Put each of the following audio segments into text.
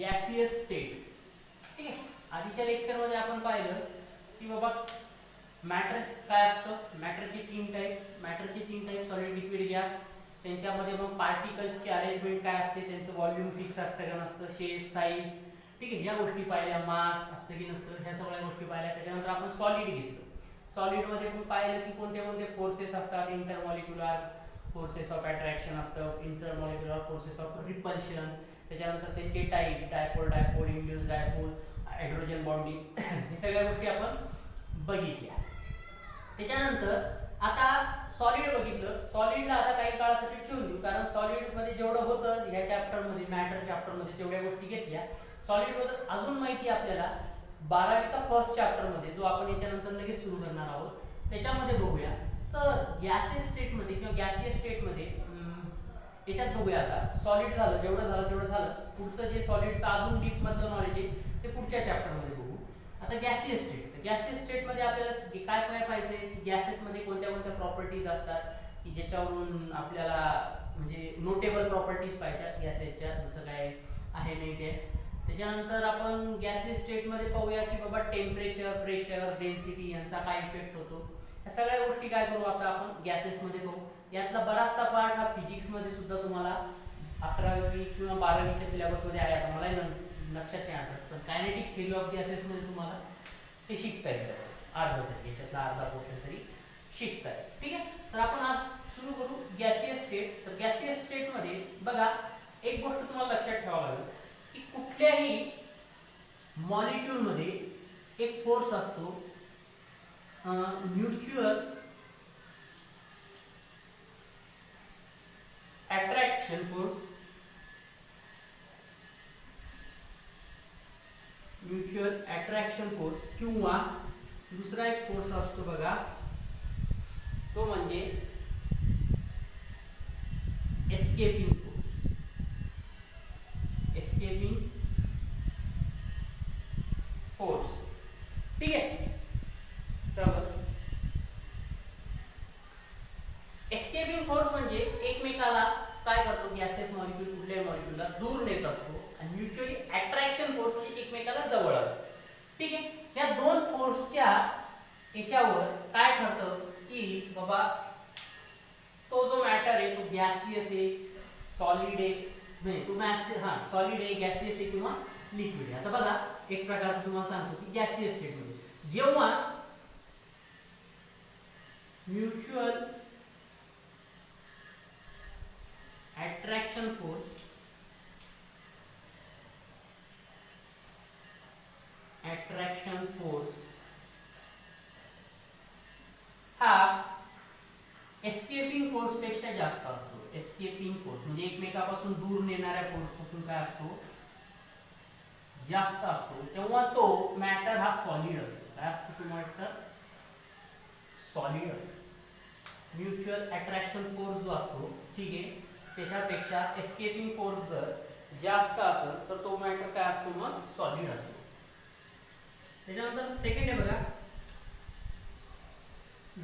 Gaseous state. ठीक आहे, आधीच्या लेक्चरमध्ये आपण पाहिलं की बाबा मॅटर काय असतं, मॅटरचे तीन टाईप सॉलिड लिक्विड गॅस. त्यांच्यामध्ये मग पार्टिकल्सची अरेंजमेंट काय असते, त्यांचं व्हॉल्यूम फिक्स असतं का नसतं, शेप साईज, ठीक आहे, ह्या गोष्टी पाहिल्या, मास असतं की नसतं, ह्या सगळ्या गोष्टी पाहिल्या. त्याच्यानंतर आपण सॉलिड घेतलं. सॉलिडमध्ये पण पाहिलं की कोणते कोणते फोर्सेस असतात, इंटरमॉलिक्युलर फोर्सेस ऑफ अट्रॅक्शन असतं, इंटरमॉलिक्युलर फोर्सेस ऑफ रिपल्शन. त्याच्यानंतर त्यांचे type, dipole, induce dipole, hydrogen bonding, हे सगळ्या गोष्टी आपण बघितल्या. त्याच्यानंतर आता सॉलिड बघितलं. सॉलिडला आता काही काळासाठी ठेवून देऊ, कारण सॉलिडमध्ये जेवढं होतं ह्या चॅप्टरमध्ये, मॅटर चॅप्टरमध्ये तेवढ्या गोष्टी घेतल्या. सॉलिडबद्दल अजून माहिती आपल्याला 12वीचा फर्स्ट चॅप्टरमध्ये, जो आपण याच्यानंतर लगेच सुरू करणार आहोत, त्याच्यामध्ये बघूया. तर गॅसियस स्टेटमध्ये किंवा गॅसियस स्टेटमध्ये याच्यात बघूया. आता सॉलिड झालं, जेवढं झालं तेवढं झालं. पुढचं जे सॉलिडचं अजून डीप मधलं नॉलेज आहे ते पुढच्या चॅप्टरमध्ये बघू. आता गॅसियस स्टेट. गॅसियस स्टेटमध्ये आपल्याला काय काय पाहिजे, की गॅसेसमध्ये कोणत्या कोणत्या प्रॉपर्टीज असतात की ज्याच्यावरून आपल्याला म्हणजे नोटेबल प्रॉपर्टीज पाहिजेत गॅसेसच्या, जसं काय आहे नाही ते. त्याच्यानंतर आपण गॅसियस स्टेटमध्ये पाहूया की बाबा टेम्परेचर, प्रेशर, डेन्सिटी यांचा काय इफेक्ट होतो. या सगळ्या गोष्टी काय करू आता आपण गॅसेसमध्ये पाहू. यातला बराचसा पार्ट हा फिजिक्समध्ये सुद्धा तुम्हाला 11वी किंवा 12वीच्या सिलेबसमध्ये आहे. आता मला लक्षात नाही आठवत, पण कायनेटिक थेरी ऑफ गॅसेसमध्ये तुम्हाला ते शिकता येतं. अर्धा तरी याच्यातला अर्धा पोर्शन तरी शिकता येईल. ठीक आहे, तर आपण आज सुरू करू गॅसियस स्टेट. तर गॅसियस स्टेटमध्ये बघा, एक गोष्ट तुम्हाला लक्षात ठेवावं लागेल की कुठल्याही मॉलिक्यूलमध्ये एक फोर्स असतो, mutual attraction force. Mutual attraction force किंवा दुसरा एक फोर्स असतो बघा, तो म्हणजे एस्केपिंग फोर्स. Escaping force. ठीक आहे, चला. एस्केपिंग फोर्स म्हणजे एकमेकाला काय करतो, गॅसेस मॉलिक्यूल कुठल्याही मॉलिक्यूलला दूर नेत असतो. आणि म्युच्युअली अट्रॅक्शन फोर्स म्हणजे एकमेकाला जवळ आणतो. ठीक आहे, या दोन फोर्सच्या याच्यावर काय ठरतं की बाबा तो जो मॅटर आहे तो गॅसियस आहे, सॉलिड आहे, म्हणजे तो सॉलिड आहे, गॅसियस आहे किंवा लिक्विड आहे. आता बघा, एक प्रकारचं तुम्हाला सांगतो की गॅसियस स्टेटमध्ये जेव्हा म्युच्युअल अट्रॅक्शन फोर्स हा एस्केपिंग फोर्स पेक्षा जास्त असतो. एस्केपिंग फोर्स म्हणजे एकमेकापासून दूर नेणाऱ्या फोर्स पासून काय असतो, जास्त असतो. तेव्हा तो मॅटर हा सॉलिड असतो. काय असतो तो मॅटर? सॉलिड असतो. म्युच्युअल अट्रॅक्शन फोर्स जो असतो, ठीक आहे, त्याच्यापेक्षा एस्केपिंग फोर्स जर जास्त असेल तर तो मॅटर काय असतो, मग सॉलिड असतो. त्याच्यानंतर सेकंड आहे बघा,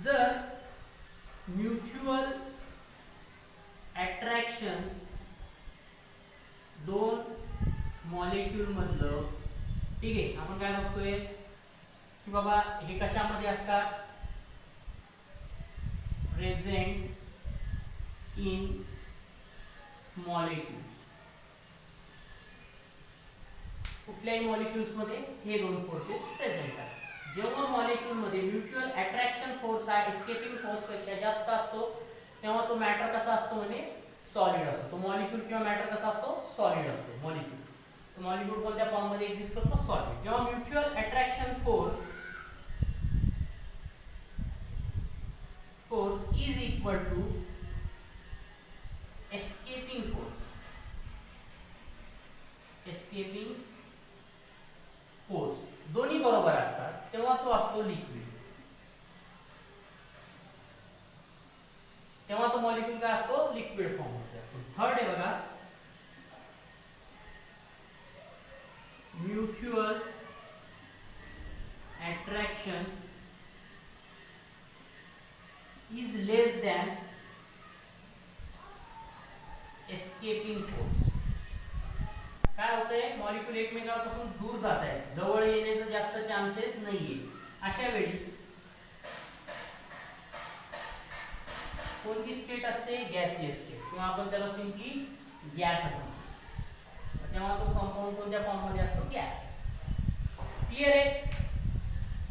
जर म्युच्युअल अट्रॅक्शन दोन मॉलिक्यूल मधलं, ठीक आहे, आपण काय बघतोय की बाबा हे कशामध्ये असतात, प्रेझेंट इन मॉलिक्यूल. कुठल्याही मॉलिक्यूल्स मध्ये हे दोन फोर्सेस प्रेझेंट असतात. जेव्हा मॉलिक्यूल मध्ये म्युच्युअल अट्रॅक्शन फोर्स हा एस्केपिंग फोर्स पेक्षा जास्त असतो, तेव्हा तो मॅटर कसा असतो, म्हणजे सॉलिड असतो. तो मॉलिक्यूल किंवा मॅटर कसा असतो, सॉलिड असतो. मॉलिक्यूल मॉलिक्यूल कोणत्या फॉर्म मध्ये एक्झिस्ट करतो, सॉलिड. जेव्हा mutual attraction force is equal to escaping force, escaping force दोन्ही बरोबर असतात, तेव्हा तो असतो लिक्विड. तेव्हा तो मॉलिक्यूल काय असतो, लिक्विड फॉर्म मध्ये असतो. थर्ड आहे बघा, mutual attraction is less than escaping force. काय होतंय, मॉलिक्यूल एकमेकांपासून दूर जात आहे, जवळ येण्याचे जास्त चान्सेस नाहीये. अशा वेळी कोणती स्टेट असते, गॅसियस स्टेट, किंवा आपण त्याला सिंपली गॅस असं म्हणतो. तेव्हा तो कंपाऊंड कोणत्या फॉर्ममध्ये असतो, गॅस. क्लिअर आहे.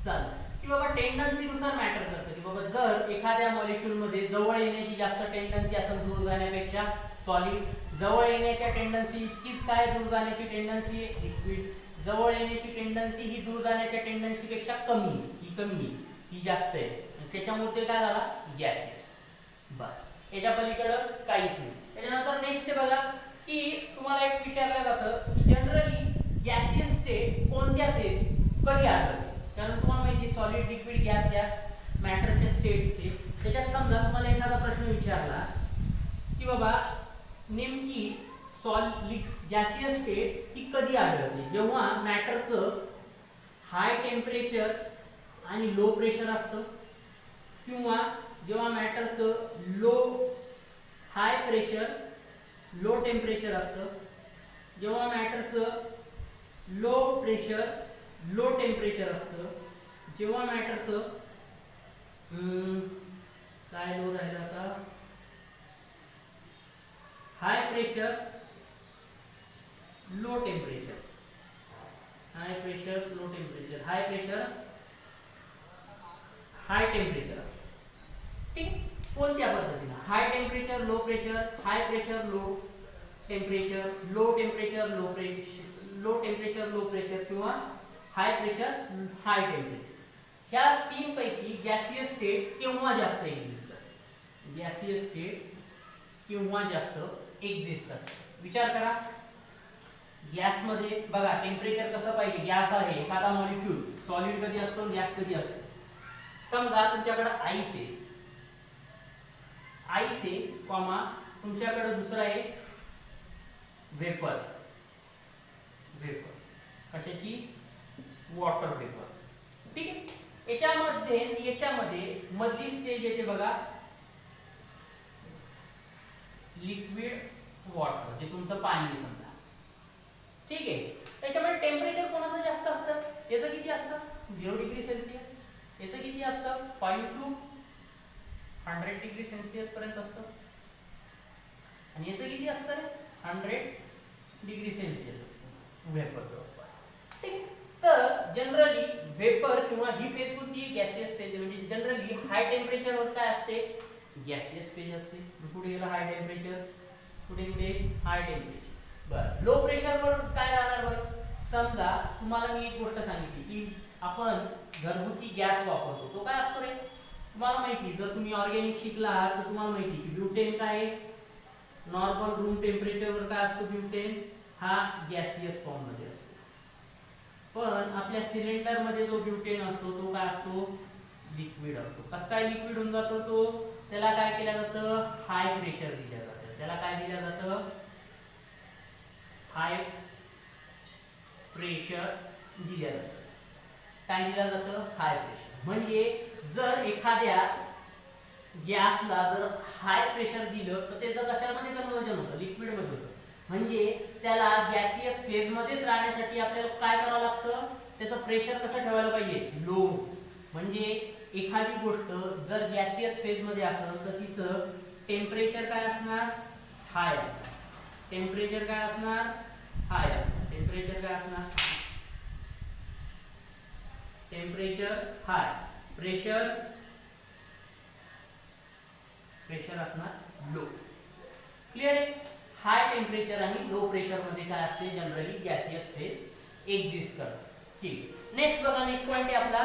चल की बाबा टेंडन्सीनुसार मॅटर करतं की बाबा जर एखाद्या मॉलिक्यूलमध्ये जवळ येण्याची जास्त टेंडन्सी असेल दूर जाण्यापेक्षा सॉलिड, जवळ येण्याच्या टेंडन्सी इतकीच काय दूर जाण्याची टेंडन्सी आहे लिक्विड, जवळ येण्याची टेंडन्सी ही दूर जाण्याच्या टेंडन्सीपेक्षा कमी आहे, ही कमी आहे, ही जास्त आहे, त्याच्यामुळे ते काय झाला, गॅस. बस, याच्या पलीकडं काहीच नाही. त्याच्यानंतर नेक्स्ट बघा की तुम्हाला एक विचारलं जातं की जनरली गॅसियस स्टेट कोणत्या स्टेट कधी आढळते. कारण तुम्हाला माहिती सॉलिड, लिक्विड, गॅस, गॅस मॅटरच्या स्टेटचे. त्याच्यात समजा तुम्हाला एखादा प्रश्न विचारला की बाबा नेमकी गॅसियस स्टेट ही कधी आढळते, जेव्हा मॅटरचं हाय टेम्परेचर आणि लो प्रेशर असतं, किंवा जेव्हा मॅटरचं हाय प्रेशर लो टेम्परेचर असतं, जेव्हा मॅटरचं लो प्रेशर लो टेम्परेचर असतं, जेव्हा मॅटरचं काय लो राहिलं आता, high pressure low temperature, high pressure low temperature, high pressure high temperature असतं. ठीक, कोणत्या पद्धतीने high temperature low pressure, high pressure low temperature, low temperature low pressure, low temperature low pressure, किंवा हाय प्रेशर हाय टेम्परेचर. ह्या तीन पैकी gaseous state केव्हा जास्त एक्झिस्ट असते, गॅसियस स्टेट केव्हा जास्त एक्झिस्ट असते. विचार करा, गॅसमध्ये बघा टेम्परेचर कसं पाहिजे, गॅस आहे एखादा मॉलिक्यूल, सॉलिड कधी असतो, गॅस कधी असतो. समजा तुमच्याकडे आईस आहे, आईस आहे कॉमा तुमच्याकडे दुसरा आहे वेपर, वेपर कशाची, वॉटर वेपर. ठीक आहे, याच्यामध्ये मधली स्टेज येते बघा लिक्विड वॉटर, जे तुमचं पाणी समजा. ठीक आहे, त्याच्यामध्ये टेम्परेचर कोणाचं जास्त असतं, याचं किती असतं 0 डिग्री सेल्सिअस, याचं किती असतं 5 to 100 डिग्री सेल्सिअस पर्यंत असतं, आणि याचं किती असतं रे 100 डिग्री सेल्सिअस असतं वेपरचं. ठीक, तर जनरली वेपर किंवा ही फेज कोणती गॅसियस फेज, म्हणजे जनरली हाय टेम्परेचरवर काय असते, गॅसियस फेज असते. पुढे गेला हाय टेम्परेचर, पुढे हाय टेम्परेचर. बरं, लो प्रेशरवर काय राहणार बरं. समजा तुम्हाला मी एक गोष्ट सांगितली की आपण घरगुती गॅस वापरतो, तो काय असतो रे, तुम्हाला माहिती, जर तुम्ही ऑर्गॅनिक शिकला आहात तर तुम्हाला माहिती की ब्युटेन काय आहे, नॉर्मल रूम टेम्परेचरवर काय असतो ब्युटेन, हा गॅसियस फॉर्म मध्ये असतो. पण आपल्या सिलेंडर मध्ये जो ब्युटेन असतो तो काय असतो, लिक्विड असतो. कसं काय लिक्विड होऊन जातो तो, त्याला काय केलं जातं, हाय प्रेशर दिलं जातं. त्याला काय दिलं जातं, हाय प्रेशर दिलं जातं. काय दिलं जातं, हाय प्रेशर. म्हणजे जर एखाद्या गॅसला जर हाय प्रेशर दिलं तर त्याचं कशामध्ये कन्वर्जन होतं, लिक्विड मध्ये होतं. म्हणजे त्याला गॅसियस फेज मध्येच राहण्यासाठी आपल्याला काय करावं लागतं, त्याचं प्रेशर कसं ठेवायला पाहिजे, लो. म्हणजे एखादी गोष्ट जर गॅसियस फेज मध्ये असेल तर तिचं टेम्परेचर काय असणार, हाय असणार. टेम्परेचर काय असणार, हाय असणार. टेम्परेचर काय असणार, टेम्परेचर हाय, प्रेशर असणार लो. क्लिअर आहे. हाय टेम्परेचर आणि लो प्रेशर मध्ये काय असते, जनरली गॅसियस फेज एक्झिस्ट करते. ठीक, नेक्स्ट बघा, नेक्स्ट पॉइंट आहे आपला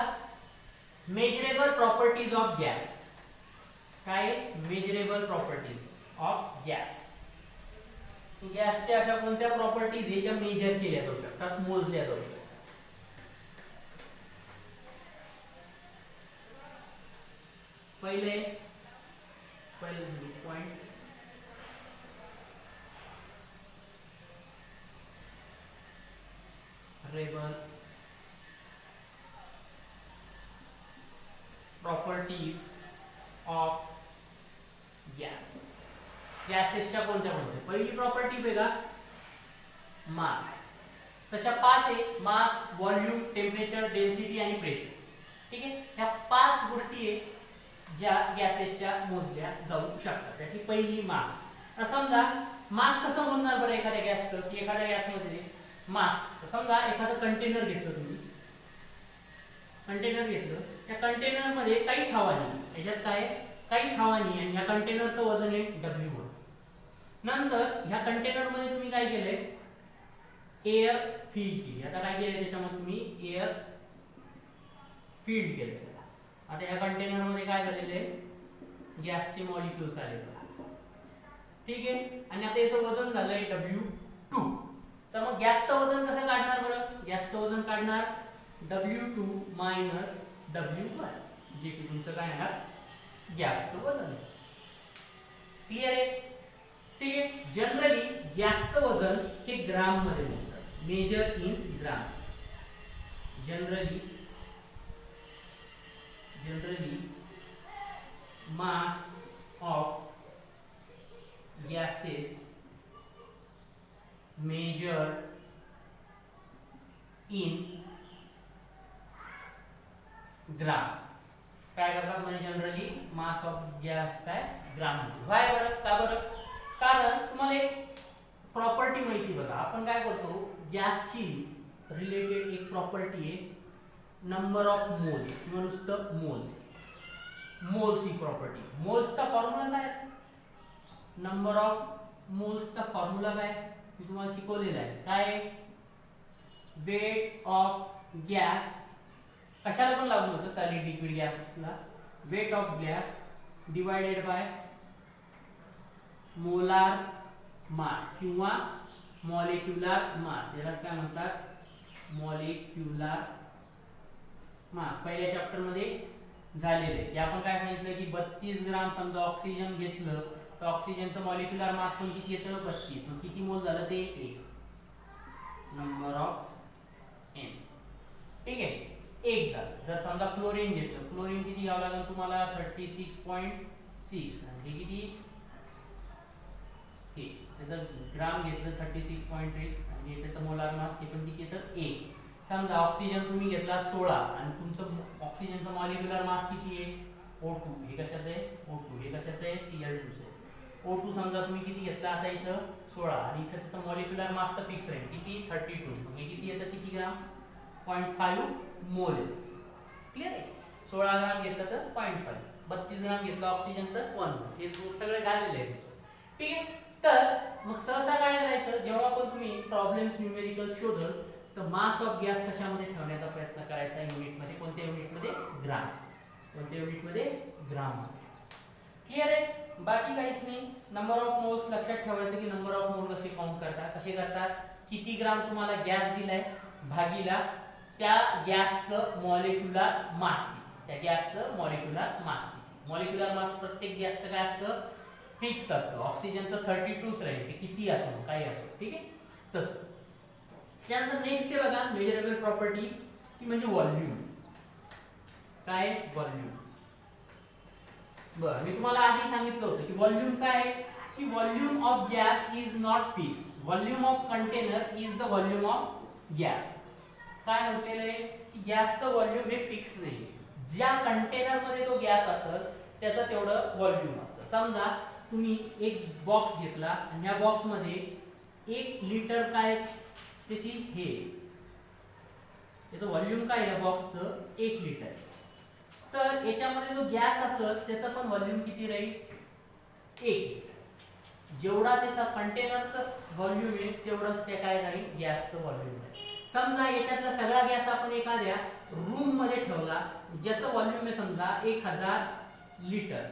मेजरेबल प्रॉपर्टीज ऑफ गॅस. काय मेजरेबल प्रॉपर्टीज ऑफ गॅस. गॅसच्या अशा कोणत्या प्रॉपर्टीज आहे ज्या मेजर केल्या जाऊ शकतात, मोजल्या जाऊ शकतात. पहिले पॉइंट रेबल प्रॉपर्टीज ऑफ गॅस. गॅसेसच्या कोणत्या कोणत्या, पहिली प्रॉपर्टी बघा मास. तशा 5 आहे, मास, व्हॉल्यूम, टेम्परेचर, डेन्सिटी आणि प्रेशर. ठीक आहे, ह्या 5 गोष्टी आहे ज्या गॅसेसच्या मोजल्या जाऊ शकतात. त्याची पहिली मास. तर समजा मास कसं मोजणार बरं एखाद्या गॅसचं, की एखाद्या गॅसमध्ये मास, समजा एखादं कंटेनर घेतलं तुम्ही, कंटेनर घेतलं, त्या कंटेनरमध्ये काहीच हवा नाही, याच्यात काय काहीच हवा नाही, आणि ह्या कंटेनरचं वजन आहे W1. नंतर ह्या कंटेनरमध्ये तुम्ही काय केलंय, एअर फील केली. आता काय केलंय त्याच्यामध्ये तुम्ही एअर फील केलं. आता ह्या कंटेनरमध्ये काय झालेलं आहे, गॅसचे मॉलिक्युल्स आले. ठीक आहे, आणि आता याचं वजन झालंय W2. तर मग गॅसचं वजन कसं काढणार बरं, गॅसचं वजन काढणार W2 मायनस W1, जे की तुमचं काय आहे, गॅसचं वजन आहे. क्लिअर आहे. ठीक आहे, जनरली गॅसचं वजन हे ग्राम मध्ये मोजतात, measure in gram. Generally mass of gases measured in gram. काय करतात म्हणजे जनरली मास ऑफ गॅस काय ग्राम. व्हाय बरं, का बरं, कारण तुम्हाला एक प्रॉपर्टी माहिती बघा. आपण काय करतो, गॅसची रिलेटेड एक प्रॉपर्टी आहे नंबर ऑफ मोल्स किंवा नुसतं मोल्स. मोल्स ही प्रॉपर्टी. मोल्सचा फॉर्म्युला काय, नंबर ऑफ मोल्सचा फॉर्म्युला काय मी तुम्हाला शिकवलेला आहे. काय, वेट ऑफ गॅस, कशाला पण लागू होतं, सॉलिड लिक्विड गॅसला, weight of gas divided by molar mass किंवा मॉलिक्युलर मास. याला काय म्हणतात, मॉलिक्युलर मास. पहिल्या चॅप्टर मध्ये झालेले आहे. आपण काय सांगितलं की 32 ग्राम समजा ऑक्सिजन घेतलं तर ऑक्सिजनचं मॉलिक्युलर मास पण किती येतं, 32. मग किती मोल झालं ते 1, नंबर ऑफ एन. ठीक आहे, 1 झालं. जर समजा क्लोरीन घेतलं, क्लोरीन किती घ्यावं लागेल तुम्हाला, 36.6, म्हणजे किती, हे त्याचं ग्राम घेतलं 36.6, आणि त्याचं मोलार मास हे पण किती येतं 1. समजा ऑक्सिजन तुम्ही घेतला 16, आणि तुमचं ऑक्सिजनचं मॉलिक्युलर मास किती आहे, O2. हे कशाचं आहे, O2. हे कशाचं आहे, Cl2 चं. O2 समजा तुम्ही किती घेतला, आता इथं 16, आणि इथं त्याचं मॉलिक्युलर मास तर फिक्स राहील किती, 32. म्हणजे किती येतं, किती ग्राम, 0.5 मोल येतं. क्लिअर आहे. 16 ग्राम घेतलं तर 0.5, 32 ग्राम घेतलं ऑक्सिजन तर 1. हे सगळे झालेले आहे तुमचं. ठीक आहे. तर मग सहसा काय करायचं, जेव्हा पण तुम्ही प्रॉब्लेम्स न्यूमेरिकल शोधल तर मास ऑफ गॅस कशामध्ये ठेवण्याचा प्रयत्न करायचा, युनिटमध्ये. कोणत्या युनिटमध्ये, ग्राम. कोणत्या युनिटमध्ये, ग्राम. क्लिअर आहे. बाकी काहीच नाही. नंबर ऑफ मोल्स लक्षात ठेवायचं की नंबर ऑफ मोल कसे काउंट करतात, कसे करतात, किती ग्राम तुम्हाला गॅस दिलाय भागीला त्या गॅसचं मॉलिक्युलर मास किती, त्या गॅसचं मॉलिक्युलर मास किती. मॉलिक्युलर मास प्रत्येक गॅसचं काय असतं, फिक्स असतं. ऑक्सिजनचं 32च राहील, ते किती असो काही असो. ठीक आहे, तसं. त्यानंतर नेक्स्ट आहे बघा मेजरेबल प्रॉपर्टी, ती म्हणजे व्हॉल्यूम. काय, व्हॉल्यूम. बरं, मी तुम्हाला आधी सांगितलं होतं की व्हॉल्यूम काय, की volume of gas is not fix. Volume of container is the volume of gas. काय म्हटलेलं आहे की गॅसचं व्हॉल्यूम हे फिक्स नाही. ज्या कंटेनर मध्ये तो गॅस असेल त्याचं तेवढं व्हॉल्यूम असतं. समजा तुम्ही एक बॉक्स घेतला आणि या बॉक्स मध्ये 1 लिटर काय त्याची हे याचं व्हॉल्यूम काय आहे बॉक्सचं, 1 लिटर. तर याच्यामध्ये जो गॅस असेल त्याचं पण व्हॉल्यूम किती राहील, 1. जेवढा त्याचा कंटेनरचा व्हॉल्यूम आहे तेवढंच ते काय राहील, गॅसचं व्हॉल्यूम आहे. समजा याच्यातला सगळा गॅस आपण एखाद्या रूम मध्ये ठेवला ज्याचं व्हॉल्यूम आहे समजा 1000 लिटर,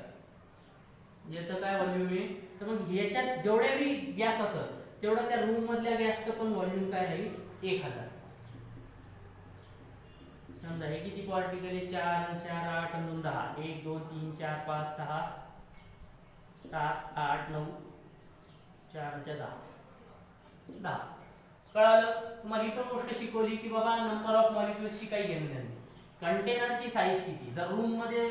याचं काय व्हॉल्यूम आहे, तर मग याच्यात जेवढे भी गॅस असेल तेवढा त्या रूम मधल्या गॅसचं पण व्हॉल्यूम काय राहील, 1000. समजा हे किती पार्टिकल आहे, 4 आणि 4 8 आणि 2 10, 1 2 3 4 5 6 7 8 9 4 10 10. कळालं तुम्हाला. ही पण गोष्ट शिकवली की बाबा नंबर ऑफ मॉलिक्युल्सची काही घेणं नाही. कंटेनरची साईज किती, जर रूम मध्ये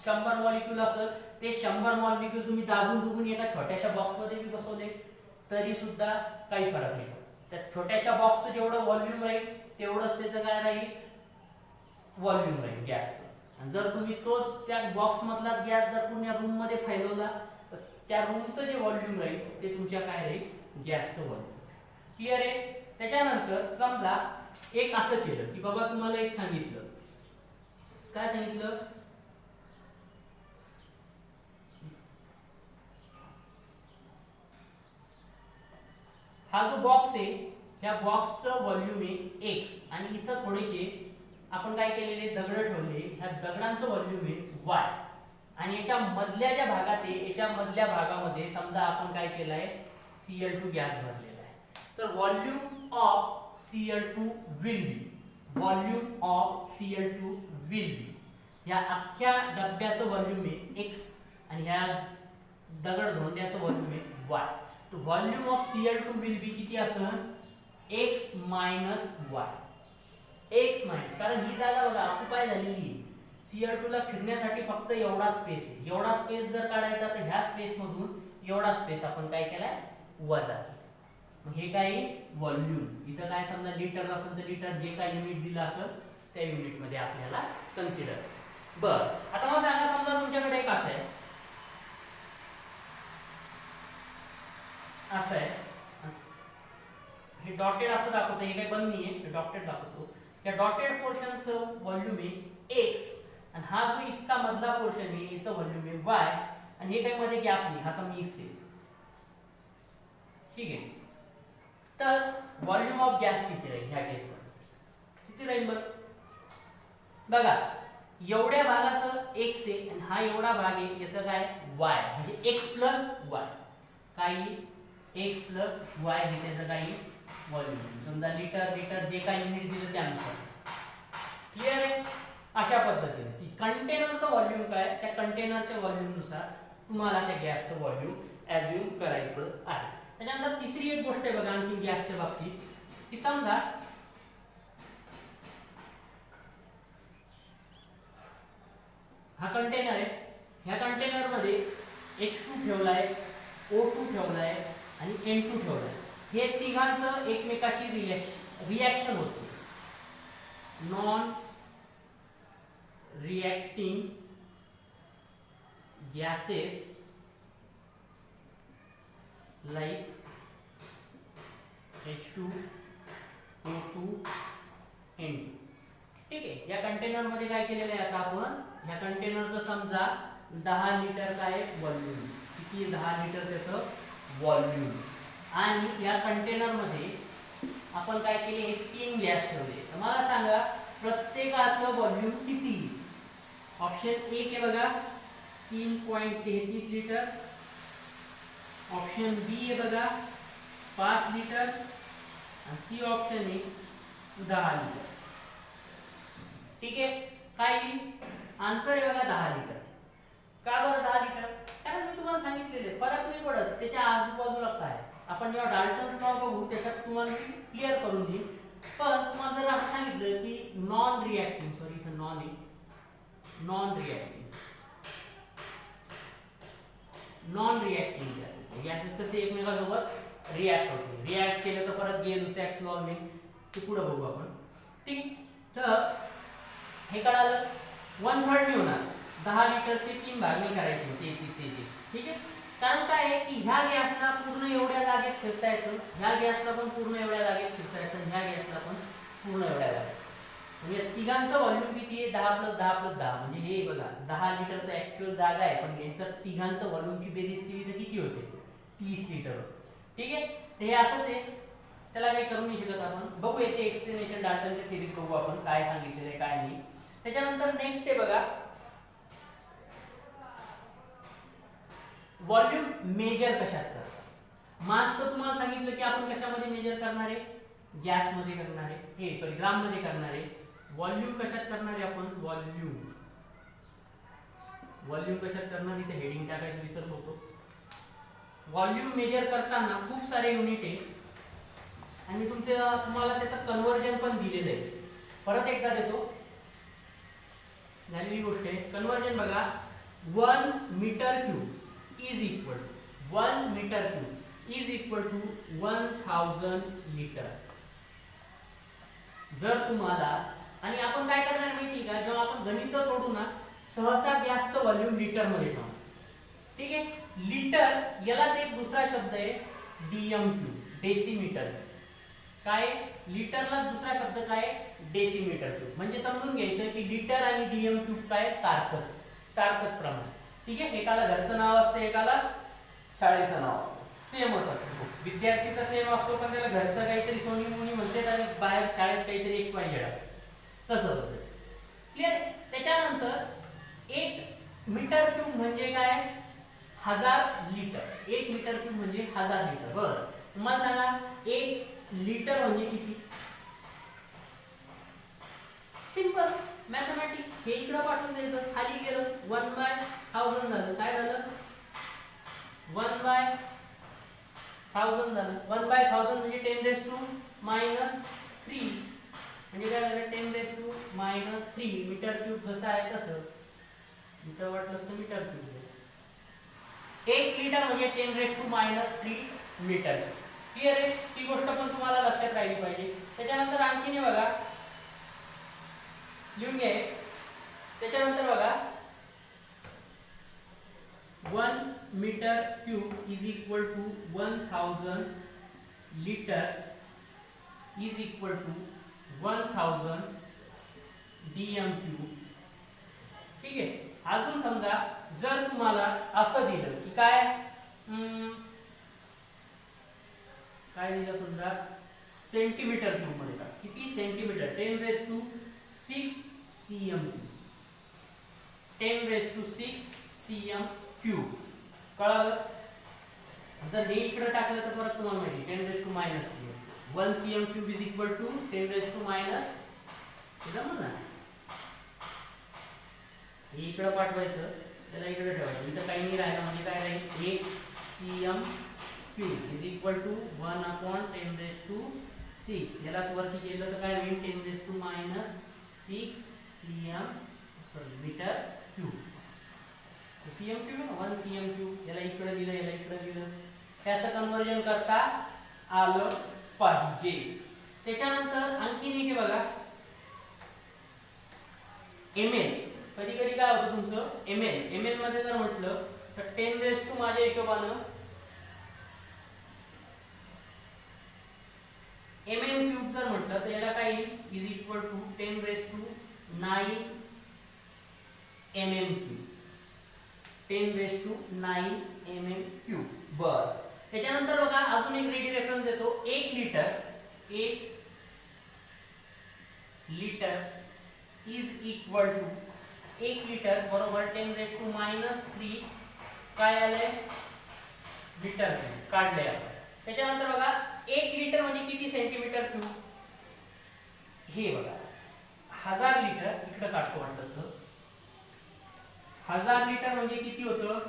100 मॉलिक्यूल असेल ते 100 मॉलिक्यूल तुम्ही दाबून दुबून एका छोट्याशा बॉक्स मध्ये बी बसवले तरी सुद्धा काही फरक नाही. त्या छोट्याशा बॉक्सचं जेवढं व्हॉल्यूम राहील तेवढंच त्याचं काय राहील, व्हॉल्यूम राहील गॅसचं. आणि जर तुम्ही तोच त्या बॉक्स मधलाच गॅस जर पुण्या रूम मध्ये फैलवला तर त्या रूमचं जे व्हॉल्यूम राहील ते तुमच्या काय राहील, गॅसचं व्हॉल्यूम. क्लिअर आहे. त्याच्यानंतर समजा एक असं केलं की बाबा तुम्हाला एक सांगितलं, काय सांगितलं, हा जो बॉक्स आहे ह्या बॉक्सचं व्हॉल्यूम आहे x आणि इथं थोडेसे आपण काय केलेले दगड ठेवले, ह्या दगडांचं व्हॉल्यूम आहे y आणि याच्या मधल्या ज्या भागात आहे याच्या मधल्या भागामध्ये समजा आपण काय केलंय Cl2 गॅस भरलेला आहे. तर volume of Cl2 will be, volume of Cl2 will be, या अख्ख्या डब्याचं व्हॉल्यूम आहे x आणि ह्या दगड धोंड्याचं व्हॉल्यूम आहे y. तो volume of Cl2 will be किती असेल, x minus y. x minus, कारण ही जागा बघा ऑक्युपाय झालेली, Cl2 ला फिरण्यासाठी फक्त एवढा स्पेस आहे. एवढा स्पेस जर काढायचा तर ह्या स्पेस मधून एवढा स्पेस आपण काय केलाय, वजा केला. मग हे काय व्हॉल्यूम, इथं काय समजा लिटर असेल तर लिटर, जे काय युनिट दिलं असेल त्या युनिट मध्ये आपल्याला कन्सिडर. बर, आता मला सांगा समजा तुमच्याकडे एक असं आहे, असं आहे, हे डॉटेड असं दाखवतो, हे काही बंद नाहीये, हे डॉटेड दाखवतो. या डॉटेड पोर्शनचं व्हॉल्यूम आहे x आणि हा जो इतका मधला पोर्शन आहे याचं व्हॉल्यूम आहे y आणि हे काही मध्ये गॅप नाही, हा सम मिक्स आहे. ठीक आहे. तर व्हॉल्यूम ऑफ गॅस किती राहील ह्या केसमध्ये, किती राहील बघा, एवढ्या भागाचं x आहे आणि हा एवढा भाग आहे याचं काय y, म्हणजे x प्लस y, काही x प्लस y हे त्याचं काही व्हॉल्यूम, समजा लिटर लिटर जे काही युनिट दिलं त्यानुसार. क्लिअर आहे. अशा पद्धतीने की कंटेनरचं व्हॉल्यूम काय, त्या कंटेनरच्या व्हॉल्यूम नुसार तुम्हाला त्या गॅसचं व्हॉल्यूम ॲज्युम करायचं आहे. त्याच्यानंतर तिसरी एक गोष्ट आहे बघा आणखी गॅसच्या बाबतीत, की समजा हा कंटेनर आहे, ह्या कंटेनर मध्ये H2 ठेवलाय, O2 ठेवलाय आणि N2 ठेवलाय. हे तिघांचं एकमेकाशी रिॲक्शन होतं. Non reacting gases like H2, O2, N2. ठीक आहे. या कंटेनर मध्ये काय केलेलं आहे आता आपण, ह्या कंटेनरचं समजा 10 लिटर काय व्हॉल्यूम, किती 10 लिटर त्याचं व्हॉल्यूम, आणि या कंटेनर मध्ये आपण काय केले, हे 3 गॅस ठेवले. तर मला सांगा प्रत्येकाचं व्हॉल्यूम किती. ऑप्शन ए आहे बघा 3.33 लिटर, ऑप्शन बी आहे बघा 5 लिटर आणि सी ऑप्शन आहे 10 लिटर. ठीक आहे. काय आन्सर आहे बघा 10 लिटर. का बरं 10 लिटर, कारण मी तुम्हाला सांगितलेले फरक नाही पडत त्याच्या आजूबाजूला काय, आपण जेव्हा डाल्टन्स लॉ बघू त्याच्यात तुम्हाला मी क्लिअर करून देईन. पण तुम्हाला जर असं सांगितलं की नॉन रिॲक्टिव्ह, सॉरी इथं नॉन आहे, नॉन रिॲक्टिव्ह गॅसेस कसे एकमेकांसोबत रिॲक्ट होते, रिॲक्ट केलं तर परत गेलुसॅक्स लॉ होईल, ते पुढे बघू आपण. ठीक. तर हे कळालं. 1/3 मी होणार, 10 लिटरचे 3 भाग मी करायचे 33. ठीक आहे. कारण काय आहे की ह्या गॅसला पूर्ण एवढ्या जागेत फिरता येतं, ह्या गॅसला पण पूर्ण एवढ्या जागेत फिरता येतं, ह्या गॅसला पण पूर्ण एवढ्या जागेत. म्हणजे तिघांचं व्हॉल्यूम किती आहे, 10 + 10 + 10, म्हणजे हे बघा 10 लिटर तर ऍक्च्युअल जागा आहे, पण यांचं तिघांचं व्हॉल्यूमची बेरीज केली तर किती होते, 30 लिटर होते. ठीक आहे. तर हे असंच आहे, त्याला काही करू नाही शकत आपण. बघू याचे एक्सप्लेनेशन डाल्टनच्या थेरीत बघू आपण काय सांगितलेलं आहे काय नाही. त्याच्यानंतर नेक्स्ट आहे बघा व्हॉल्यूम मेजर कशात करतात. मास तर तुम्हाला सांगितलं की आपण कशामध्ये मेजर करणार आहे, गॅस मध्ये करणार आहे, हे सॉरी ग्राम मध्ये करणार आहे. व्हॉल्यूम कशात करणार आहे आपण, व्हॉल्यूम कशात करणार, इथे हेडिंग टाकायचं विसरलो होतो. व्हॉल्यूम मेजर करताना खूप सारे युनिट आहे आणि तुम्हाला त्याचं कन्वर्जन पण दिलेलं आहे. परत एकदा देतो, झालेली गोष्ट आहे. कन्वर्जन बघा, 1 metre cube is equal 1 metre cube. Is equal to 1000 litre. जर तुम्हाला, आणि आपण काय करणार माहिती का, जेव्हा आपण गणित सोडू ना सहसा जास्त व्हॉल्यूम लिटर मध्ये ठेवू. ठीक आहे. लिटर यालाच एक दुसरा शब्द आहे डीएमक्यू, डेसिमीटर. काय लिटरला दुसरा शब्द काय, डेसिमीटर क्यूब. म्हणजे समजून घ्यायचं की लिटर आणि डीएम क्यूब काय सारखंच प्रमाण. ठीक आहे. एकाला घरचं नाव असतं, एकाला शाळेचं नाव सेमच असतं. विद्यार्थीचा सेम असतो पण त्याला घरचं काहीतरी सोनी मुनी म्हणते आणि बाहेर शाळेत काहीतरी एक्स वाय झेड असतं. तसं होतं. क्लिअर. त्याच्यानंतर 1 मीटर क्यूब म्हणजे काय, 1000 लिटर. 1 मीटर क्यूब म्हणजे 1000 लिटर. बरं, मला सांगा 1 लिटर म्हणजे किती. Simple mathematics. हे इकडे पाठवून द्यायचं, खाली गेलं 1/1000 झालं. काय झालं, 1/1000 झालं. 1/1000 म्हणजे 10⁻³ म्हणजे काय झालं, 10⁻³ मीटर क्यूब. जसं आहे तसं मीटर वाटलं असतं मीटर क्यूब. 1 लिटर म्हणजे 10⁻³ मीटर. क्लिअर आहे. ती गोष्ट पण तुम्हाला लक्षात राहिली पाहिजे. त्याच्यानंतर आणखीन बघा, लिहून घ्या. त्याच्यानंतर बघा 1 metre cube is equal to 1000 litre is equal to 1000 DM cube. ठीक आहे. अजून समजा जर तुम्हाला असं दिलं की काय दिलं, समजा सेंटीमीटर क्यूब मध्ये का, किती सेंटीमीटर, 10⁻⁶ cm. 10⁻⁶ cm cube. कळलं. जर हे इकडे टाकलं तर परत तुम्हाला माहिती 10⁻⁻cm. 1 cm cube is equal to 10⁻⁻. ना हे इकडे पाठवायचं, त्याला इकडे ठेवायचं. इथं काही नाही राहिलं म्हणजे काय राहील, 1 cm cube is equal to 1/10⁶. याला वरती केलं तर काय होईल, 10⁻⁶ metre cube. cm cube 1 cm cube. याला इकडे दिलं, याला इकडे दिलं, त्याचं कन्वर्जन करता आलं पाहिजे. त्याच्यानंतर आणखीन एक बघा ml. कधी कधी काय होतं तुमचं ml मध्ये जर म्हटलं तर 10⁻⁻ माझ्या हिशोबानं क्यूब जर म्हटलं तर याला काय येईल, is equal to 10⁹ cube. 10⁹ cube. बर. त्याच्यानंतर बघा अजून एक रेडी रेफरन्स देतो. 1 litre is equal to 1 litre बरोबर 10⁻³ काय आले, लिटर क्यूब काढले आपण. त्याच्यानंतर बघा 1 लिटर म्हणजे किती सेंटीमीटर क्यूब. हे बघा 1000 लिटर इकडे काढतो वाटलं असतं. 1000 लिटर म्हणजे किती होतं,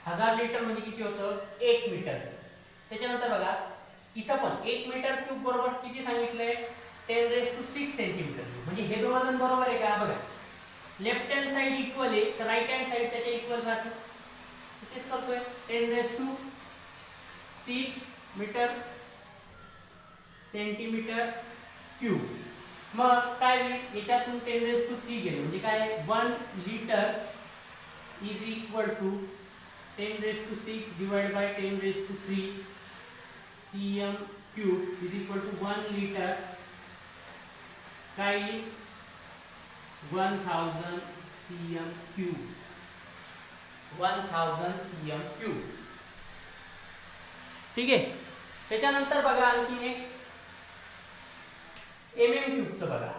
1000 लिटर म्हणजे किती होतं, 1 मीटर. त्याच्यानंतर बघा इथं पण 1 मीटर क्यूब बरोबर किती सांगितलंय, 10⁻⁶ सेंटीमीटर. म्हणजे हे दोघं बरोबर आहे का, बघा लेफ्ट हँड साइड इक्वल आहे तर राईट हँड साइड त्याच्या इक्वल राहते. तेच करतोय 10⁻⁶ मीटर सेंटीमीटर क्यूब. मग काय होईल, याच्यातून 10⁻³ गेले म्हणजे काय, 1 litre is equal to 10⁻⁶ divide by 10⁻³ cm cube is equal to 1 litre काय 1000 cm क्यूब. 1000 cm cube. ठीक आहे. त्याच्यानंतर बघा आणखीन एक क्यूबचं बघा.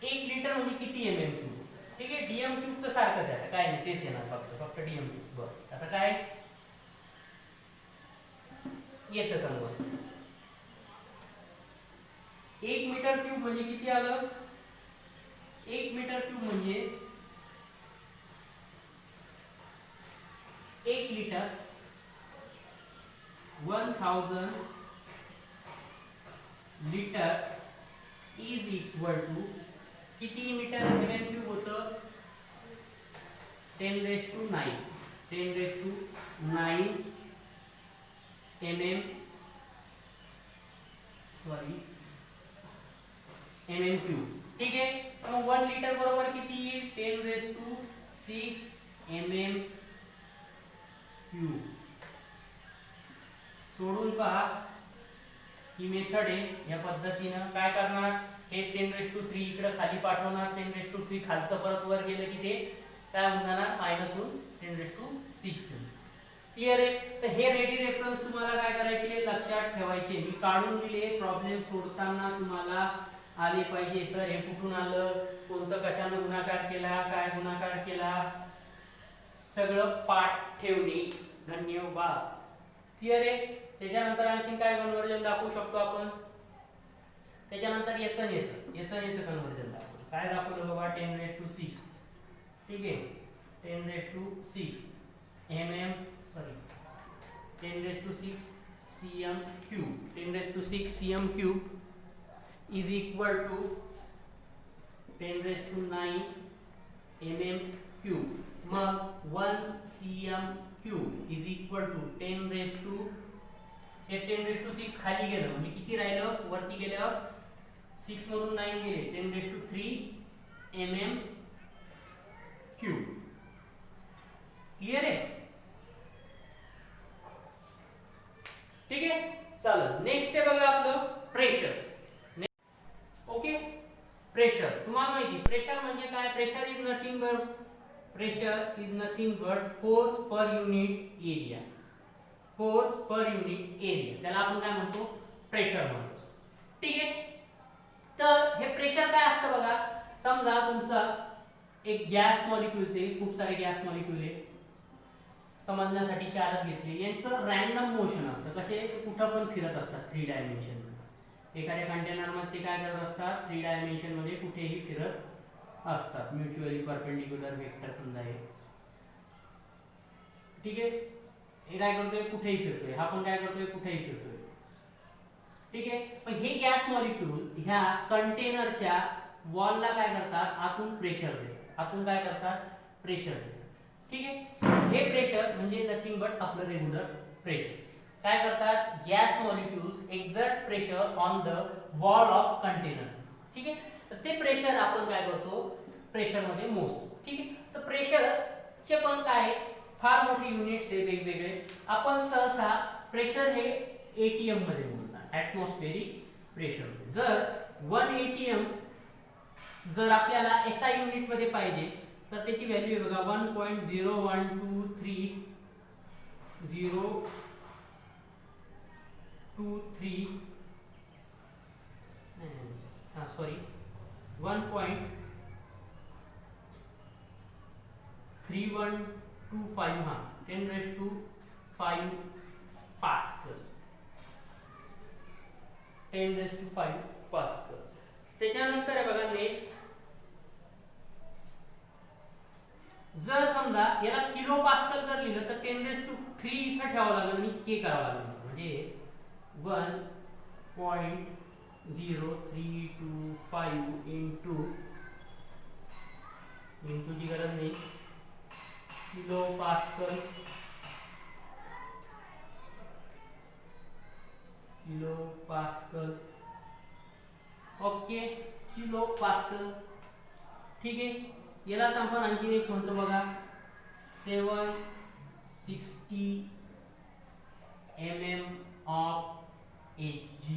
1 लिटर म्हणजे किती क्यूब. ठीक आहे. डीएम क्यूब तर सारखंच आहे, काय नाही तेच येणार, फक्त डीएम क्यूब. बरं, आता काय याचं कन्वर्जन. 1 मीटर क्यूब म्हणजे किती आलं, 1 मीटर क्यूब म्हणजे 1 litre 1000 litre is equal to किती मीटर क्यूब होतं, 10⁹ 10⁹ mm सॉरी mm3. ठीक आहे. मग 1 लिटर बरोबर किती येईल 10⁶ mm3. सोडून पहा ही मेथड आहे. या पद्धतीनं काय करणार हे 10⁻³ इकडे खाली पाठवणार 10⁻³ खालचं परत वर गेलं की ते काय होऊन जाणार मायनस होऊन 10⁶. क्लिअर आहे. तर हे रेडी रेफरन्स तुम्हाला काय करायचे लक्षात ठेवायचे. मी काढून दिले प्रॉब्लेम सोडताना तुम्हाला आले पाहिजे. सर हे कुठून आलं कोणतं कशानं गुणाकार केला काय गुणाकार केला सगळं पाठ ठेवणे. धन्यवाद. क्लिअर आहे. त्याच्यानंतर आणखी काय कन्वर्जन दाखवू शकतो आपण त्याच्यानंतर याचं कन्वर्जन दाखवू. काय दाखवलं बाबा 10⁶. ठीक आहे 10⁶ mm sorry 10⁶ cm3 10⁶ cm3 is equal to 10⁹ mm3. मग 1 cm3 is equal to 10⁶ खाली गेलं म्हणजे किती राहिलं वरती गेल्यावर 6 मधून 9 गेले 10⁵ mm3. क्लियर आहे. ठीक आहे. चला नेक्स्ट आहे बघा आपलं प्रेशर. ओके प्रेशर तुम्हाला माहिती प्रेशर म्हणजे काय pressure is nothing but force per unit area. Force per unit area त्याला आपण काय म्हणतो प्रेशर म्हणतो. ठीक आहे. तर हे प्रेशर काय असतं बघा समजा तुमचा एक गॅस मॉलिक्यूलचे खूप सारे गॅस मॉलिक्यूल आहे समजण्यासाठी 4च घेतले. यांचं रॅन्डम मोशन असतं कसे ते कुठं पण फिरत असतात 3 डायमेन्शन मध्ये. एखाद्या कंटेनर मध्ये काय करत असतात 3 डायमेन्शन मध्ये कुठेही फिरत असतात. म्युच्युअली परपेंडिक्युलर वेक्टर समजा आहे. ठीक आहे. हे काय करतोय कुठेही फिरतोय हा पण काय करतोय कुठेही फिरतोय. ठीक आहे. पण हे गॅस मॉलिक्यूल ह्या कंटेनरच्या वॉलला काय करतात आतून प्रेशर देतात. आतून काय करतात प्रेशर देतात. ठीक आहे. हे प्रेशर म्हणजे नथिंग बट आपलं रेग्युलर प्रेशर. काय करतात gas molecules exert pressure on the wall of container. ठीक आहे. तर ते प्रेशर आपण काय करतो प्रेशर मध्ये मोजतो. ठीक आहे. तर प्रेशर चे पण काय फार मोठे युनिट्स आहे वेगवेगळे. आपण सहसा प्रेशर हे एटीएम मध्ये मोजणार ॲटमॉस्फेरिक प्रेशर. जर 1 atm जर आपल्याला एसआय युनिट मध्ये पाहिजे तर त्याची व्हॅल्यू आहे बघा 1.0123023 सॉरी 1.3125 हा 10⁵ पास्कल 10⁵ पास्कल. त्याच्यानंतर आहे बघा नेक्स्ट जर समजा याला किलो पास्कल जर लिहिलं तर 10⁵ इथं ठेवावं लागेल आणि के करावं लागेल म्हणजे 1.0325 इंटूची गरज नाही kilo pascal okay kilo pascal. ठीक आहे. याला आपण आणखीन एक म्हणतो बघा 760 mm ऑफ Hg.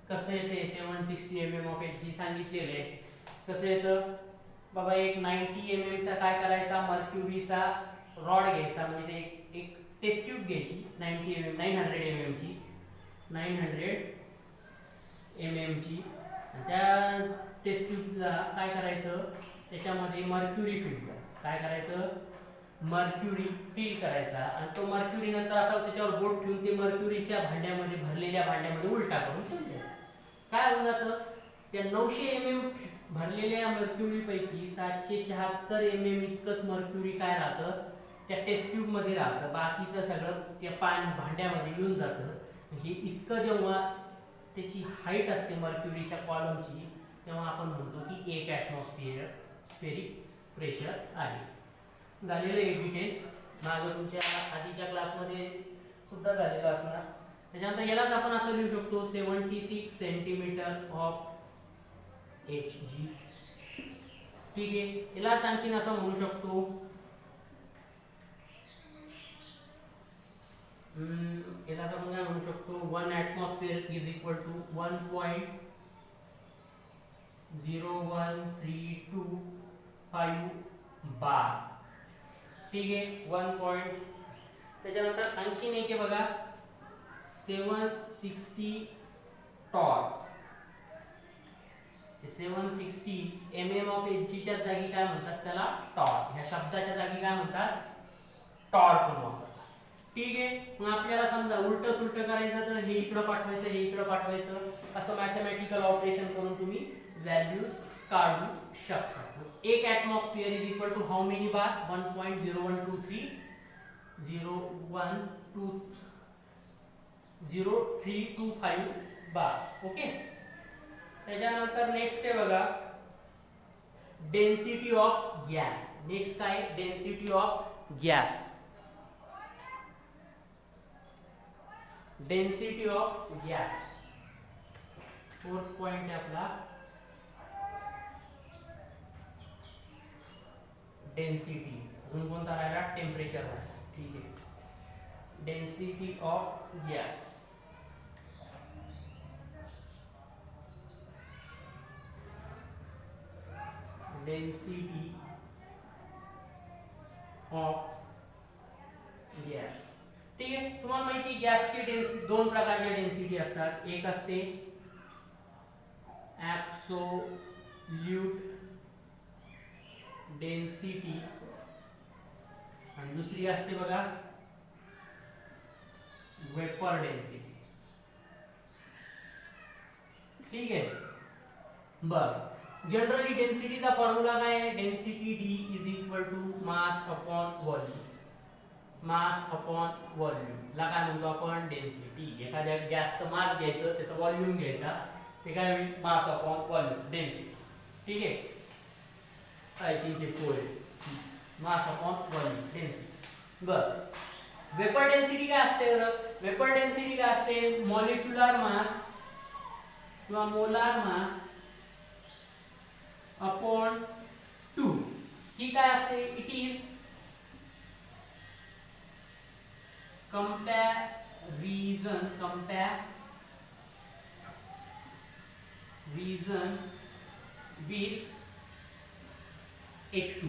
कसं येते 760 mm ऑफ Hg सांगितलेलं आहे. कसं येतं बाबा एक 90 mm चा काय करायचा मर्क्युरीचा रॉड घ्यायचा म्हणजे एक टेस्ट ट्यूब घ्यायची 90 mm 900 mm ची त्या टेस्ट ट्यूबला काय करायचं त्याच्यामध्ये मर्क्युरी फिल करायचं. काय करायचं मर्क्युरी फिल करायचा आणि तो मर्क्युरी नंतर असा त्याच्यावर बोट ठेवून ते मर्क्युरीच्या भांड्यामध्ये भरलेल्या भांड्यामध्ये उलटा करून ठेवून द्यायचं. काय होऊन जातं त्या 900 mm भरलेल्या मर्क्युरी पैकी 776 mm इतकंच मर्क्युरी काय राहतं त्या टेस्ट ट्यूब मध्ये राहतं. बाकीचं सगळं त्या भांड्यामध्ये येऊन जातं. हे इतकं जेव्हा त्याची हाईट असते मर्क्युरीच्या कॉलमची तेव्हा आपण म्हणतो की 1 ॲटमॉस्फेरिक प्रेशर आहे. झालेलं आहे डिटेल मागं तुमच्या आधीच्या क्लासमध्ये सुद्धा झालेलं असणार. त्याच्यानंतर यालाच आपण असं लिहू शकतो 76 सेंटीमीटर ऑफ Hg. ठीक आहे, यालाच आणखीन असं म्हणू शकतो यालाच आपण काय म्हणू शकतो 1 atmosphere is equal to 1.01325 बार. ठीक आहे 1. त्याच्यानंतर आणखीन एक आहे बघा 760 टॉर्क. 760 mm ऑफ Hg च्या जागी काय म्हणतात त्याला टॉर्क. ह्या शब्दाच्या जागी काय म्हणतात टॉर्क म्हणून वापरतात. ठीक आहे, मग आपल्याला समजा उलट सुलट करायचं तर हे इकडे पाठवायचं हे इकडे पाठवायचं असं मॅथमॅटिकल ऑपरेशन करून तुम्ही व्हॅल्यूज काढू शकता. एक atmosphere is equal to how many bar 1.012300325 bar. Okay, त्याच्यानंतर नेक्स्ट आहे बघा डेन्सिटी ऑफ गॅस. नेक्स्ट काय density of gas. Density of gas 4th point आहे आपला डेन्सिटी. अजून कोणता राहिला टेम्परेचर. ठीक आहे, density of gas. Density of gas. ठीक आहे, तुम्हाला माहिती आहे गॅसची डेन्सिटी दोन प्रकारच्या डेन्सिटी असतात. एक असते ॲब्सोल्यूट डेन्सिटी आणि दुसरी असते बघा वेपर डेन्सिटी. ठीक आहे, बर जनरली डेन्सिटीचा फॉर्म्युला काय आहे density D is equal to mass upon volume. Mass upon volume ला काय म्हणतो आपण डेन्सिटी. एखाद्या गॅसचं मास घ्यायचं त्याचा व्हॉल्यूम घ्यायचा ते काय होईल मास अपॉन व्हॉल्यूम डेन्सिटी. ठीक आहे, आय थिंक हे फोर मास अपॉन व्हॉल्यूम डेन्सिटी. बर वेपर डेन्सिटी काय असते. वेपर डेन्सिटी काय असते मॉलिक्युलर मास किंवा मोलार मास अपॉन 2. ही काय असते it is comparison with H2.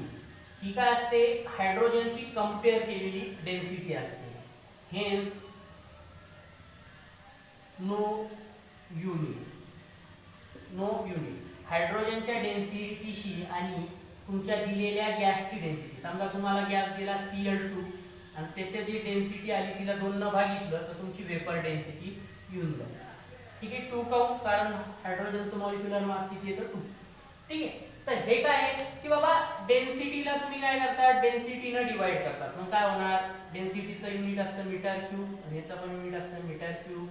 ही काय असते हायड्रोजनशी कंपेअर केलेली डेन्सिटी असते. हेन्स नो युनिट हायड्रोजनच्या डेन्सिटीशी आणि तुमच्या दिलेल्या गॅसची डेन्सिटी. समजा तुम्हाला गॅस दिला Cl2 आणि त्याची जी डेन्सिटी आली तिला 2 न भागितलं तर तुमची वेपर डेन्सिटी येऊन जाईल. ठीक आहे, 2 काऊन कारण हायड्रोजनचं मॉलिक्युलर मास किती येतं 2. ठीक आहे, तर हे काय आहे की बाबा डेन्सिटीला तुम्ही काय करता डेन्सिटीनं डिवाइड करतात. मग काय होणार डेन्सिटीचं युनिट असतं मीटर क्यूब आणि याचं पण युनिट असतं मीटर क्यूब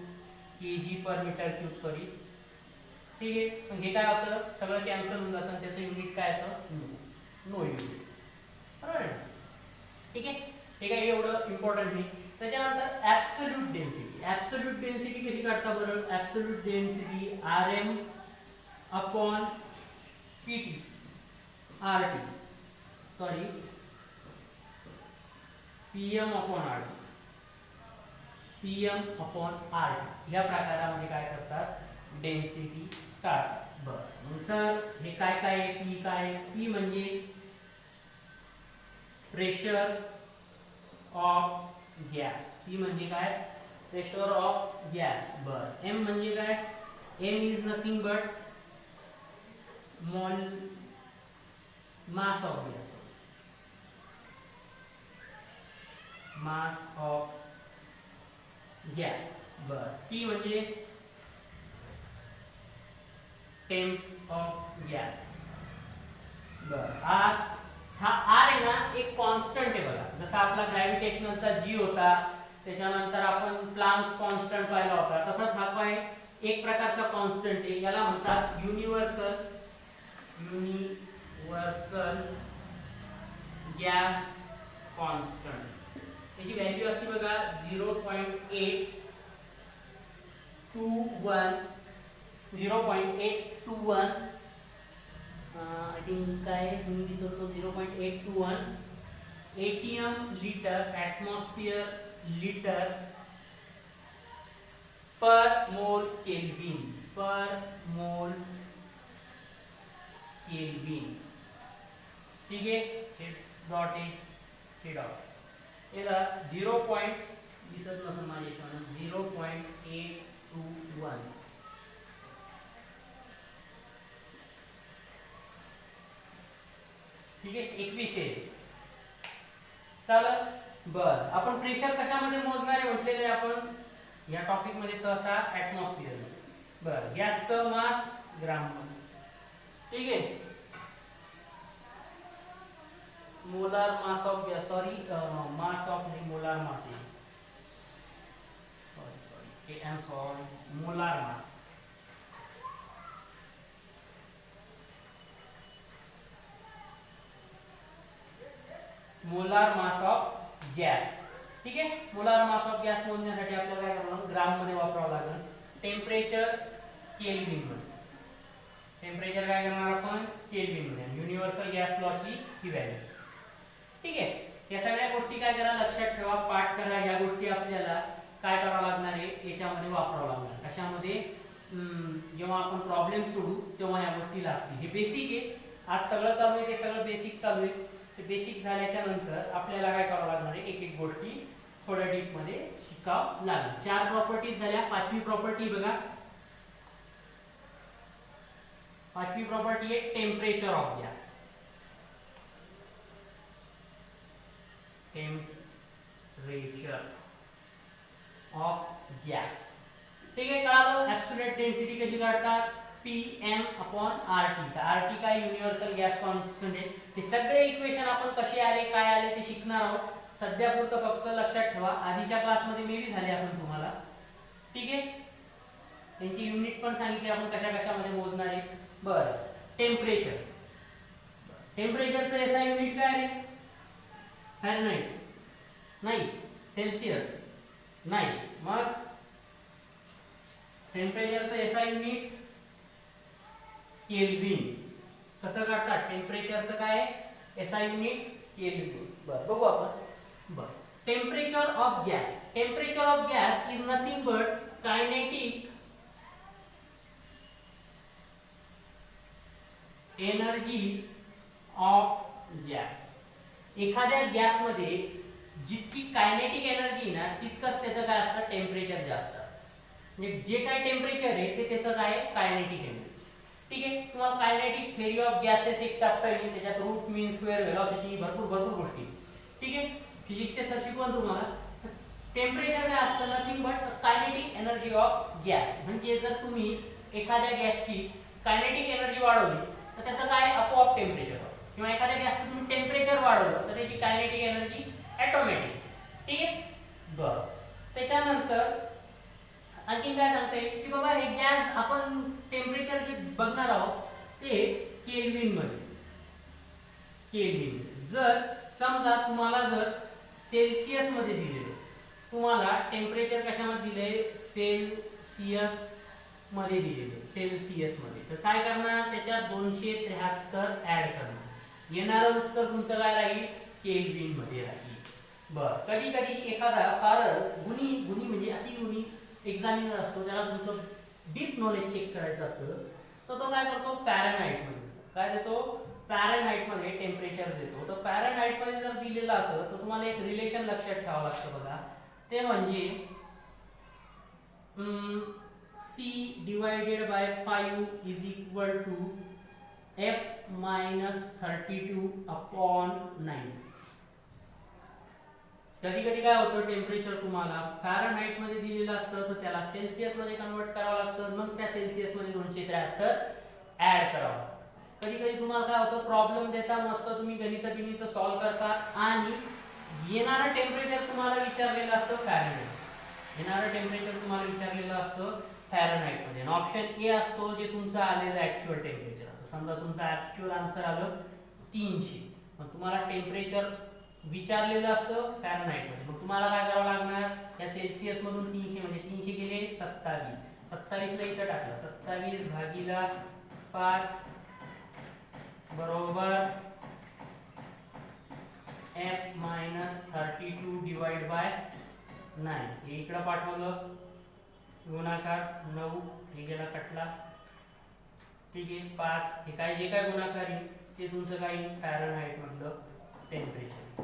kg/मीटर क्यूब सॉरी. ठीक आहे, मग हे काय होतं सगळं कॅन्सल होऊन जातं आणि त्याचं युनिट काय येतं नो युनिट. बरोबर. ठीक आहे, हे काय एवढं इम्पॉर्टंट नाही. त्याच्यानंतर ॲब्सोल्यूट डेन्सिटी. ॲब्सोल्यूट डेन्सिटी कशी काढता बरं. Absolute density Rm upon PT RT sorry PM upon RT या प्रकारामध्ये काय करतात डेन्सिटी काढतात. बरं मग सर हे काय काय आहे P काय P म्हणजे प्रेशर ऑफ गॅस. P म्हणजे काय प्रेशर ऑफ गॅस. बर M म्हणजे काय M is nothing but mass of gas. Mass of gas. बर T म्हणजे टेम्प ऑफ गॅस. बर R हा R आहे ना एक कॉन्स्टंट आहे बघा. जसा आपला ग्रॅव्हिटेशनलचा G होता त्याच्यानंतर आपण प्लँक्स कॉन्स्टंट पाहिला होता तसाच हा काय एक प्रकारचा कॉन्स्टंट आहे. याला म्हणतात युनिव्हर्सल गॅस कॉन्स्टंट. त्याची व्हॅल्यू असते बघा 0.8 0.821 आय थिंक काय हिंदी होतो 0.821 एटीएम लीटर एटमॉस्फेयर लीटर पर मोल केल्विन ठीक है हे डॉट आहे हे डॉट याला 0. दिसत नसेल माझ्या हिशोबाने 0.821 ठीक आहे 21 आहे चालेल बर आपण प्रेशर कशामध्ये मोजणार आहे म्हटलेले आपण या टॉपिक मध्ये सहसा ॲटमॉस्फियर बर गॅसचं मास ग्राम मध्ये ठीक आहे molar mass of gas mass of molar mass sorry molar mass molar mass of gas ठीक आहे मोलार मास ऑफ गॅस मोजण्यासाठी आपल्याला काय करावं ग्राम मध्ये वापरावं लागेल टेम्परेचर केल्विन मध्ये टेम्परेचर काय करणार आपण केल्विन मध्ये युनिव्हर्सल गॅस लॉ ची ही व्हॅल्यू ठीक आहे या सगळ्या गोष्टी काय करा लक्षात ठेवा पाठ करा या गोष्टी आपल्याला काय करावं लागणार आहे याच्यामध्ये वापरावं लागणार कशामध्ये जेव्हा आपण प्रॉब्लेम सोडू तेव्हा या गोष्टी लागतील हे बेसिक आहे आज सगळं चालू आहे ते सगळं बेसिक चालू आहे ते बेसिक झाल्याच्या नंतर आपल्याला काय करावं लागणार आहे एक एक गोष्टी थोड्या डीप मध्ये शिकावं लागेल 4 प्रॉपर्टीज झाल्या पाचवी प्रॉपर्टी बघा पाचवी प्रॉपर्टी आहे temperature of gas temperature of gas ठीक आहे कळालं ऍब्सोल्यूट डेन्सिटी कशी काढतात Pm/RT RT काय युनिव्हर्सल गॅस कॉन्सन्ट्रेट हे सगळे इक्वेशन आपण कसे आले काय आले ते शिकणार आहोत सध्या पुरतं फक्त लक्षात ठेवा आधीच्या क्लासमध्ये मे बी झाले असेल तुम्हाला ठीक आहे त्यांची युनिट पण सांगितली आपण कशा कशामध्ये मोजणार आहे बरं टेम्परेचरचं एसआय युनिट काय आहे फॅरनहाइट नाही सेल्सिअस नाही मग टेम्परेचरचं एसआय युनिट केल्विन कसं काढतात टेम्परेचरचं काय एसआय युनिट केल्विन बरं बघू आपण बरं temperature of gas is nothing but kinetic energy of gas एखाद्या गॅस मध्ये जितकी कायनेटिक एनर्जी ना तितकंच त्याचं काय असतं टेम्परेचर जास्त असतं म्हणजे जे काय टेम्परेचर आहे ते त्याचं काय कायनेटिक एनर्जी ठीक आहे तुम्हाला कायनेटिक थेअरी ऑफ गॅसेस एक चॅप्टर आहे त्याच्यात रूट मीन स्क्वेअर वेलॉसिटी भरपूर गोष्टी ठीक आहे फिजिक्सचे सर शिकवण तुम्हाला टेम्परेचर काय असतं nothing but kinetic energy of gas म्हणजे जर तुम्ही एखाद्या गॅसची कायनेटिक एनर्जी वाढवली तर त्याचं काय आपोआप टेम्परेचर किंवा एखाद्या गॅसचं तुम्ही टेम्परेचर वाढवलं तर त्याची कायनेटिक एनर्जी ऑटोमॅटिक ठीक आहे बरं त्याच्यानंतर आणखी काय सांगता येईल की बाबा हे गॅस आपण टेम्परेचर जे बघणार आहोत ते केल्विन जर समजा तुम्हाला जर सेल्सिअस मध्ये दिलेले तुम्हाला टेम्परेचर कशामध्ये दिले सेल्सिअस मध्ये तर काय करणार त्याच्यात 273 ऍड करणार येणारं उत्तर तुमचं काय राहील केल्विन मध्ये राहील बरं कधी कधी एखादा फारच गुणी म्हणजे अति गुणी एक्झामिनर असतो त्याला तुमचं डीप नॉलेज चेक करायचं असतं तर तो काय करतो फॅरनहाइट मध्ये टेम्परेचर देतो तर फॅरनहाइट मध्ये जर दिलेलं असेल तर तुम्हाला एक रिलेशन लक्षात ठेवावं लागतं बघा ते म्हणजे C divided by 5 is equal to F minus 32/9 कधी कधी काय होतं टेम्परेचर तुम्हाला फॅरनहाइट मध्ये दिलेलं असतं तर त्याला सेल्सिअस मध्ये कन्वर्ट करावं लागतं मग त्या सेल्सिअस मध्ये 273 ऍड करावं लागतं कधी कधी तुम्हाला काय होतं प्रॉब्लेम देता मस्त तुम्ही गणित सॉल्व्ह करता आणि येणारं टेम्परेचर तुम्हाला विचारलेलं असतं फॅरनहाइट मध्ये ऑप्शन ए असतो जे तुमचं आलेलं ऍक्च्युअल टेम्परेचर असतं समजा तुमचं ऍक्च्युअल आन्सर आलं 300 मग तुम्हाला टेम्परेचर विचारलेलं असतं फॅरनहाइट मध्ये मग तुम्हाला काय करावं लागणार या सेल्सिअस मधून 300 म्हणजे 300 गेले 27 27 ला इथं टाकलं, 27 भागीला 5 बरोबर f मायनस 32 डिवाइड बाय 9. हे इकडं पाठवलं, गुणाकार 9 हे गेला कटला, ठीक आहे. 5 हे काय जे काय गुणाकार येईल ते तुमचं काही फॅरनहाइट मधलं टेम्परेचर.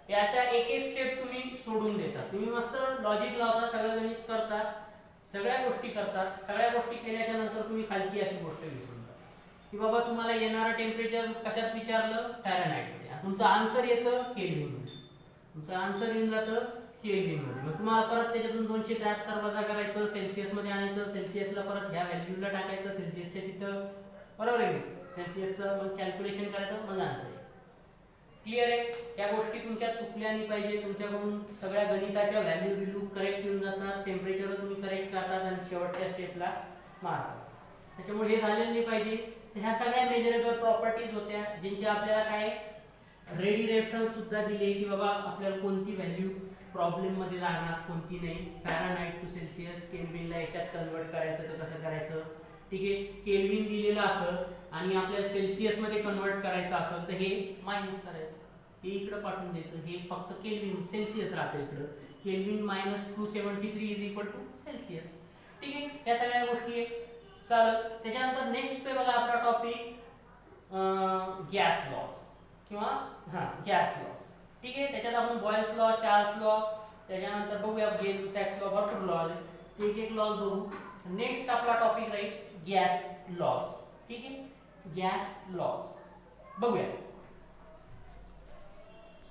हे अशा एक एक स्टेप तुम्ही सोडून देता. तुम्ही मस्त लॉजिक लावता, सगळं गणित करता, सगळ्या गोष्टी करतात. सगळ्या गोष्टी केल्याच्या नंतर तुम्ही खालची अशी गोष्ट विसरून जा की बाबा तुम्हाला येणारं टेम्परेचर कशात विचारलं, फॅरनहाइट मध्ये. तुमचं आन्सर येतं केल्विन मध्ये, तुमचं आन्सर येऊन जातं केल्विन मध्ये. मग तुम्हाला परत त्याच्यातून 273 वजा करायचं, सेल्सिअस मध्ये आणायचं, सेल्सिअसला परत ह्या व्हॅल्यूला टाकायचं, सेल्सिअसच्या तिथं, बरोबर आहे. सेल्सिअसचं मग कॅल्क्युलेशन करायचं, मग आन्सर. क्लिअर आहे. त्या गोष्टी तुमच्या चुकल्या नाही पाहिजे. तुमच्याकडून सगळ्या गणिताच्या व्हॅल्यू करेक्ट येऊन जातात, टेम्परेचर तुम्ही करेक्ट करतात आणि शेवटच्या स्टेपला मारतात. त्याच्यामुळे हे झालेलं नाही पाहिजे. ह्या सगळ्या मेजरेबल प्रॉपर्टीज होत्या ज्यांचे आपल्याला काय रेडी रेफरन्स सुद्धा दिले की बाबा आपल्याला कोणती व्हॅल्यू प्रॉब्लेम मध्ये लागणार, कोणती नाही. फॅरनहाइट टू सेल्सिअस, केल्विनला याच्यात कन्वर्ट करायचं तर कसं करायचं, ठीक आहे. केल्विन दिलेलं असं आणि आपल्याला सेल्सिअस मध्ये कन्वर्ट करायचं असेल तर हे मायनस करायचं, हे इकडे पाठवून द्यायचं. हे फक्त केल्विन सेल्सिअस राहतं इकडं. Kelvin minus 273 is equal to Celsius, ठीक आहे. या सगळ्या गोष्टी आहे. चालेल. त्याच्यानंतर नेक्स्ट पे बघा आपला टॉपिक गॅस लॉज किंवा गॅस लॉज, ठीक आहे. त्याच्यात आपण बॉयल्स लॉ, चार्ल्स लॉ, त्याच्यानंतर बघूया गेल सॅक्स लॉ, भरपूर लॉ आहे, ते एक एक लॉज बघू. नेक्स्ट आपला टॉपिक राहील गॅस लॉज, ठीक आहे. गॅस लॉज बघूया.